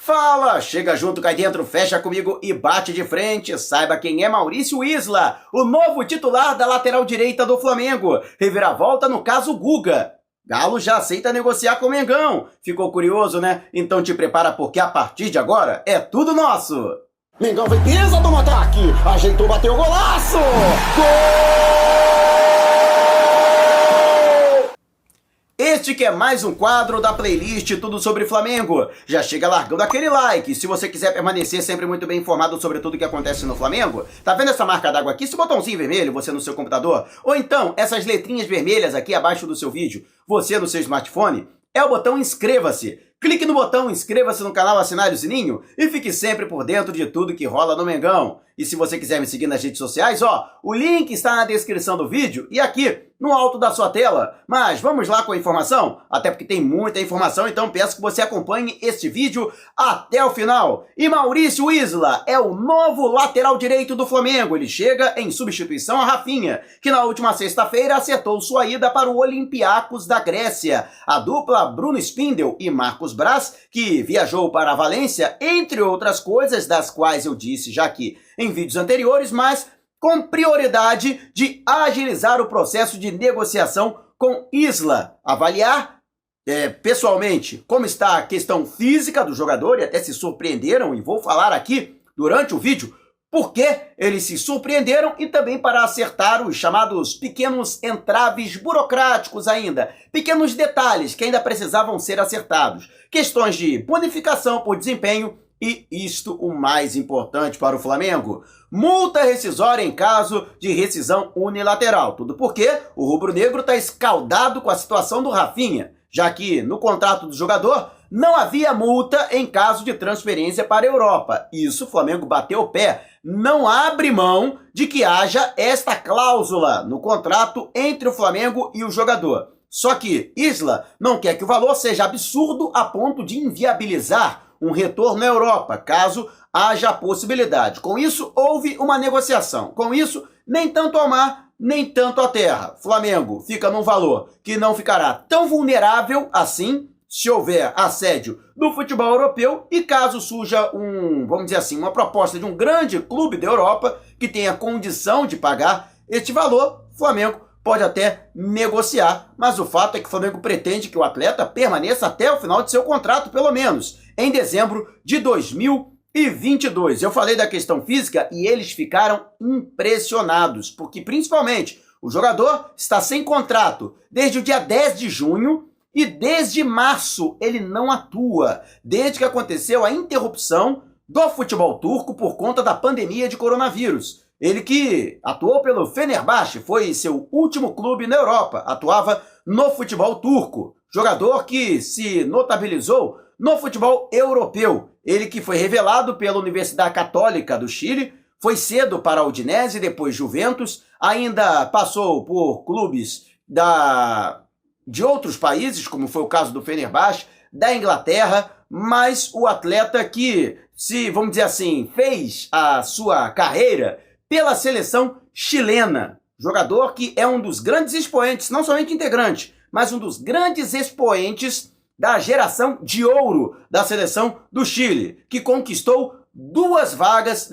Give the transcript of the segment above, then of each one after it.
Fala, chega junto, cai dentro, fecha comigo e bate de frente. Saiba quem é Maurício Isla, o novo titular da lateral direita do Flamengo. Reviravolta no caso Guga. Galo já aceita negociar com o Mengão. Ficou curioso, né? Então te prepara porque a partir de agora é tudo nosso. Mengão vem pisa do ataque, ajeitou, bateu, golaço! Gol! Este que é mais um quadro da playlist Tudo Sobre Flamengo. Já chega largando aquele like. Se você quiser permanecer sempre muito bem informado sobre tudo que acontece no Flamengo, tá vendo essa marca d'água aqui? Esse botãozinho vermelho, você no seu computador? Ou então, essas letrinhas vermelhas aqui abaixo do seu vídeo, você no seu smartphone? É o botão inscreva-se. Clique no botão inscreva-se no canal, assinar o sininho e fique sempre por dentro de tudo que rola no Mengão. E se você quiser me seguir nas redes sociais, o link está na descrição do vídeo e aqui no alto da sua tela. Mas vamos lá com a informação? Até porque tem muita informação, então peço que você acompanhe este vídeo até o final. E Maurício Isla é o novo lateral direito do Flamengo. Ele chega em substituição a Rafinha, que na última sexta-feira acertou sua ida para o Olympiacos da Grécia. A dupla Bruno Spindel e Marcos Braz, que viajou para a Valência, entre outras coisas, das quais eu disse já aqui em vídeos anteriores, mas com prioridade de agilizar o processo de negociação com Isla, avaliar pessoalmente como está a questão física do jogador, e até se surpreenderam, e vou falar aqui durante o vídeo por que eles se surpreenderam, e também para acertar os chamados pequenos entraves burocráticos ainda, pequenos detalhes que ainda precisavam ser acertados, questões de bonificação por desempenho e isto o mais importante para o Flamengo: multa rescisória em caso de rescisão unilateral. Tudo porque o rubro-negro está escaldado com a situação do Rafinha, já que no contrato do jogador não havia multa em caso de transferência para a Europa. Isso o Flamengo bateu o pé. Não abre mão de que haja esta cláusula no contrato entre o Flamengo e o jogador. Só que Isla não quer que o valor seja absurdo a ponto de inviabilizar um retorno à Europa, caso haja a possibilidade. Com isso, houve uma negociação. Com isso, nem tanto ao mar, nem tanto à terra. Flamengo fica num valor que não ficará tão vulnerável assim se houver assédio do futebol europeu e caso surja vamos dizer assim, uma proposta de um grande clube da Europa que tenha condição de pagar este valor, Flamengo pode até negociar, mas o fato é que o Flamengo pretende que o atleta permaneça até o final de seu contrato, pelo menos em dezembro de 2022. Eu falei da questão física e eles ficaram impressionados, porque principalmente o jogador está sem contrato desde o dia 10 de junho e desde março ele não atua, desde que aconteceu a interrupção do futebol turco por conta da pandemia de coronavírus. Ele que atuou pelo Fenerbahçe, foi seu último clube na Europa, atuava no futebol turco. Jogador que se notabilizou no futebol europeu. Ele que foi revelado pela Universidade Católica do Chile, foi cedo para a Udinese, depois Juventus, ainda passou por clubes de outros países, como foi o caso do Fenerbahçe, da Inglaterra, mas o atleta que, vamos dizer assim, fez a sua carreira pela seleção chilena. Jogador que é um dos grandes expoentes, não somente integrante, mas um dos grandes expoentes da geração de ouro da seleção do Chile, que conquistou duas vagas,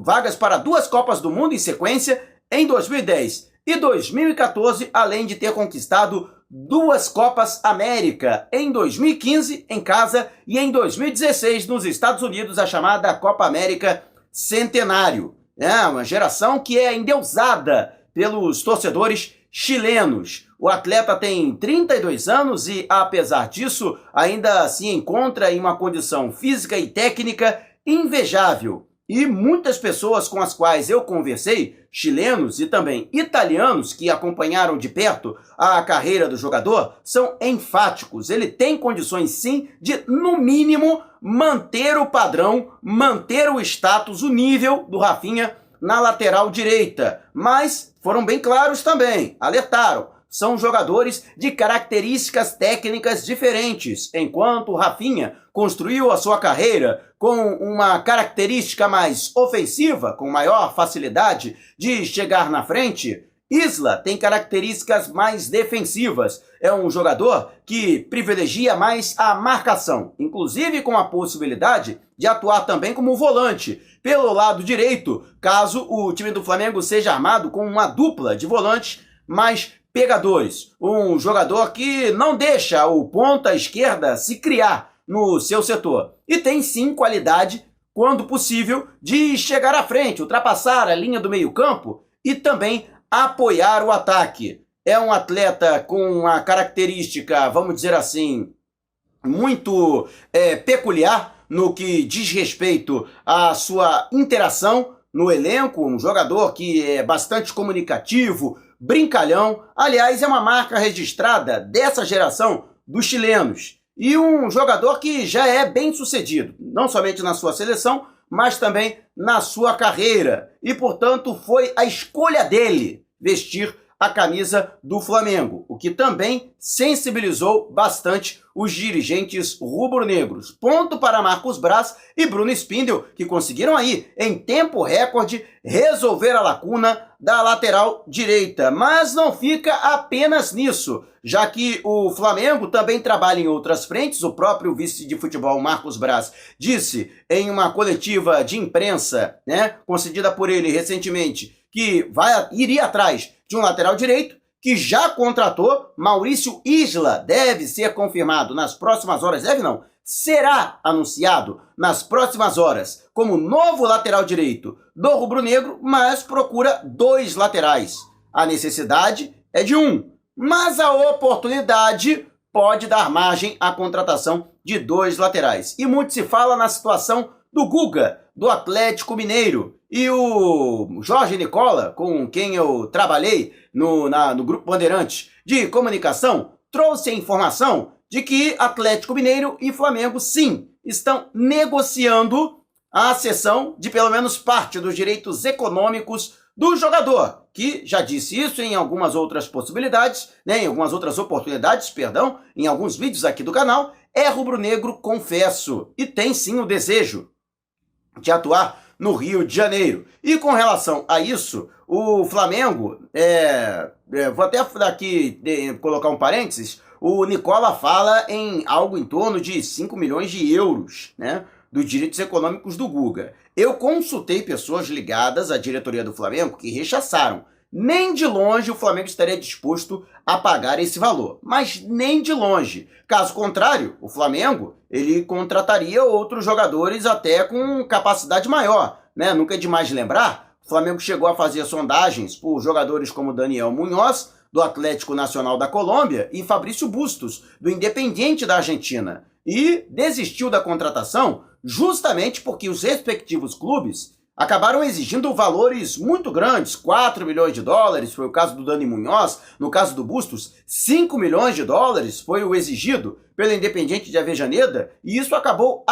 vagas para duas Copas do Mundo em sequência em 2010 e 2014, além de ter conquistado duas Copas América em 2015 em casa e em 2016 nos Estados Unidos, a chamada Copa América Centenário. É uma geração que é endeusada pelos torcedores chilenos. O atleta tem 32 anos e, apesar disso, ainda se encontra em uma condição física e técnica invejável. E muitas pessoas com as quais eu conversei, chilenos e também italianos que acompanharam de perto a carreira do jogador, são enfáticos. Ele tem condições sim de, no mínimo, manter o padrão, manter o status, o nível do Rafinha na lateral direita. Mas foram bem claros também, alertaram. São jogadores de características técnicas diferentes. Enquanto o Rafinha construiu a sua carreira com uma característica mais ofensiva, com maior facilidade de chegar na frente, Isla tem características mais defensivas. É um jogador que privilegia mais a marcação, inclusive com a possibilidade de atuar também como volante pelo lado direito, caso o time do Flamengo seja armado com uma dupla de volantes mais pegadores. Um jogador que não deixa o ponta esquerda se criar no seu setor. E tem sim qualidade, quando possível, de chegar à frente, ultrapassar a linha do meio-campo e também apoiar o ataque. É um atleta com uma característica, vamos dizer assim, muito peculiar no que diz respeito à sua interação no elenco, um jogador que é bastante comunicativo, brincalhão. Aliás, é uma marca registrada dessa geração dos chilenos. E um jogador que já é bem sucedido, não somente na sua seleção, mas também na sua carreira. E, portanto, foi a escolha dele vestir a camisa do Flamengo, o que também sensibilizou bastante os dirigentes rubro-negros. Ponto para Marcos Braz e Bruno Spindel, que conseguiram aí, em tempo recorde, resolver a lacuna da lateral direita. Mas não fica apenas nisso, já que o Flamengo também trabalha em outras frentes. O próprio vice de futebol, Marcos Braz, disse em uma coletiva de imprensa, concedida por ele recentemente, que iria atrás de um lateral direito, que já contratou Maurício Isla. Deve ser confirmado nas próximas horas, será anunciado nas próximas horas como novo lateral direito do rubro-negro, mas procura 2 laterais. A necessidade é de um, mas a oportunidade pode dar margem à contratação de 2 laterais. E muito se fala na situação do Guga, do Atlético Mineiro. E o Jorge Nicola, com quem eu trabalhei no Grupo Bandeirantes de Comunicação, trouxe a informação de que Atlético Mineiro e Flamengo, sim, estão negociando a cessão de pelo menos parte dos direitos econômicos do jogador, que já disse isso em algumas outras possibilidades, em algumas outras oportunidades, em alguns vídeos aqui do canal. É rubro-negro, confesso, e tem sim o desejo de atuar no Rio de Janeiro. E com relação a isso, o Flamengo, vou até aqui colocar um parênteses, o Nicola fala em algo em torno de 5 milhões de euros, dos direitos econômicos do Guga. Eu consultei pessoas ligadas à diretoria do Flamengo que rechaçaram. Nem de longe o Flamengo estaria disposto a pagar esse valor, mas nem de longe. Caso contrário, o Flamengo ele contrataria outros jogadores até com capacidade maior. Nunca é demais lembrar, o Flamengo chegou a fazer sondagens por jogadores como Daniel Munhoz, do Atlético Nacional da Colômbia, e Fabrício Bustos, do Independiente da Argentina. E desistiu da contratação justamente porque os respectivos clubes acabaram exigindo valores muito grandes, 4 milhões de dólares, foi o caso do Dani Munhoz. No caso do Bustos, 5 milhões de dólares foi o exigido pelo Independiente de Avejaneda, e isso acabou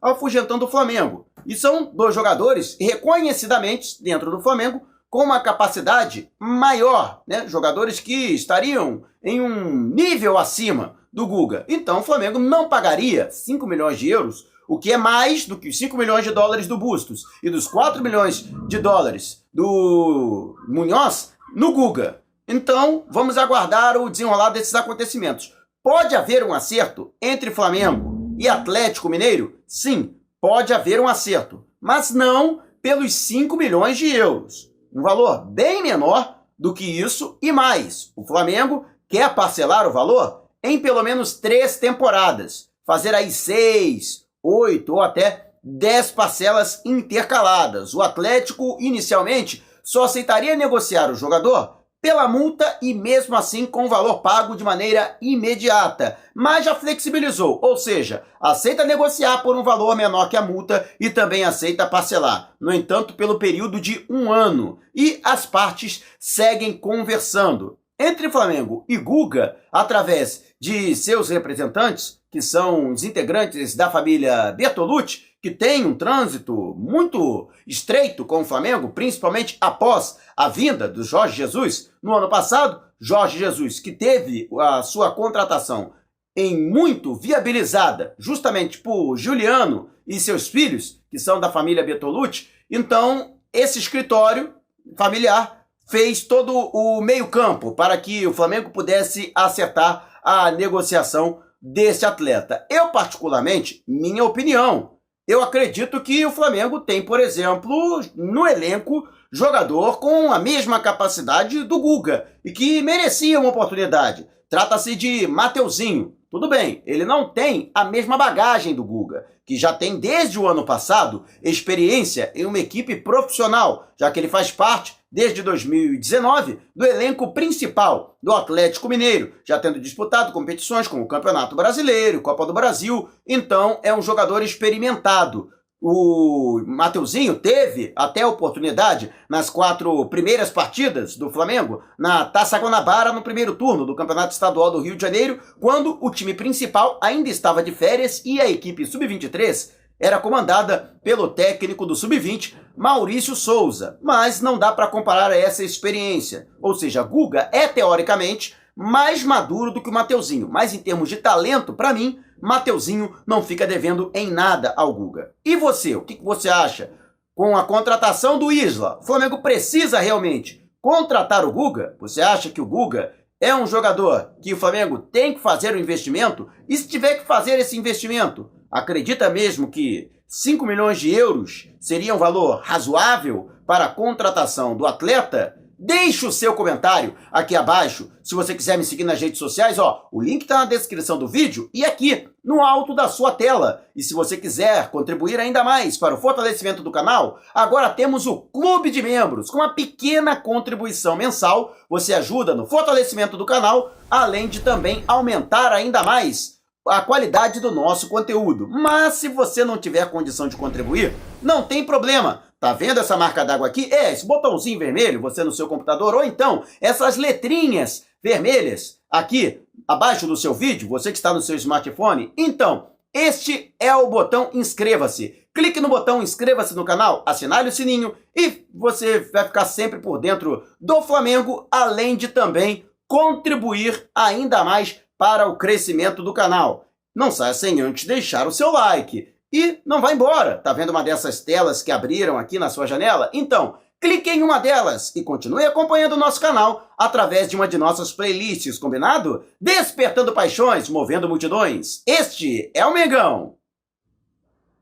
afugentando o Flamengo. E são 2 jogadores reconhecidamente dentro do Flamengo com uma capacidade maior, jogadores que estariam em um nível acima do Guga. Então o Flamengo não pagaria 5 milhões de euros, o que é mais do que os 5 milhões de dólares do Bustos e dos 4 milhões de dólares do Munhoz no Guga. Então, vamos aguardar o desenrolar desses acontecimentos. Pode haver um acerto entre Flamengo e Atlético Mineiro? Sim, pode haver um acerto, mas não pelos 5 milhões de euros. Um valor bem menor do que isso e mais. O Flamengo quer parcelar o valor em pelo menos 3 temporadas. Fazer aí 6, 8 ou até 10 parcelas intercaladas. O Atlético, inicialmente, só aceitaria negociar o jogador pela multa e mesmo assim com o valor pago de maneira imediata, mas já flexibilizou, ou seja, aceita negociar por um valor menor que a multa e também aceita parcelar, no entanto, pelo período de 1 ano, e as partes seguem conversando. Entre Flamengo e Guga, através de seus representantes, que são os integrantes da família Bertolucci, que tem um trânsito muito estreito com o Flamengo, principalmente após a vinda do Jorge Jesus no ano passado. Jorge Jesus, que teve a sua contratação em muito viabilizada justamente por Juliano e seus filhos, que são da família Bertolucci. Então, esse escritório familiar fez todo o meio-campo para que o Flamengo pudesse acertar a negociação desse atleta. Eu, particularmente, minha opinião, eu acredito que o Flamengo tem, por exemplo, no elenco, jogador com a mesma capacidade do Guga e que merecia uma oportunidade. Trata-se de Mateuzinho. Tudo bem, ele não tem a mesma bagagem do Guga, que já tem desde o ano passado experiência em uma equipe profissional, já que ele faz parte, desde 2019, do elenco principal do Atlético Mineiro, já tendo disputado competições como o Campeonato Brasileiro, Copa do Brasil, então é um jogador experimentado. O Mateuzinho teve até a oportunidade nas 4 primeiras partidas do Flamengo na Taça Guanabara no primeiro turno do Campeonato Estadual do Rio de Janeiro, quando o time principal ainda estava de férias e a equipe Sub-23 era comandada pelo técnico do Sub-20, Maurício Souza. Mas não dá para comparar essa experiência. Ou seja, Guga é teoricamente mais maduro do que o Mateuzinho, mas em termos de talento, para mim, Mateuzinho não fica devendo em nada ao Guga. E você, o que você acha? Com a contratação do Isla, o Flamengo precisa realmente contratar o Guga? Você acha que o Guga é um jogador que o Flamengo tem que fazer o investimento? E se tiver que fazer esse investimento, acredita mesmo que 5 milhões de euros seria um valor razoável para a contratação do atleta? Deixe o seu comentário aqui abaixo. Se você quiser me seguir nas redes sociais, o link está na descrição do vídeo e aqui no alto da sua tela. E se você quiser contribuir ainda mais para o fortalecimento do canal, agora temos o Clube de Membros. Com uma pequena contribuição mensal, você ajuda no fortalecimento do canal, além de também aumentar ainda mais a qualidade do nosso conteúdo. Mas se você não tiver condição de contribuir, não tem problema. Tá vendo essa marca d'água aqui? Esse botãozinho vermelho, você no seu computador, ou então essas letrinhas vermelhas aqui abaixo do seu vídeo, você que está no seu smartphone. Então, este é o botão inscreva-se. Clique no botão inscreva-se no canal, assinale o sininho e você vai ficar sempre por dentro do Flamengo, além de também contribuir ainda mais para o crescimento do canal. Não saia sem antes deixar o seu like. E não vai embora. Tá vendo uma dessas telas que abriram aqui na sua janela? Então, clique em uma delas e continue acompanhando o nosso canal através de uma de nossas playlists, combinado? Despertando paixões, movendo multidões. Este é o Mengão.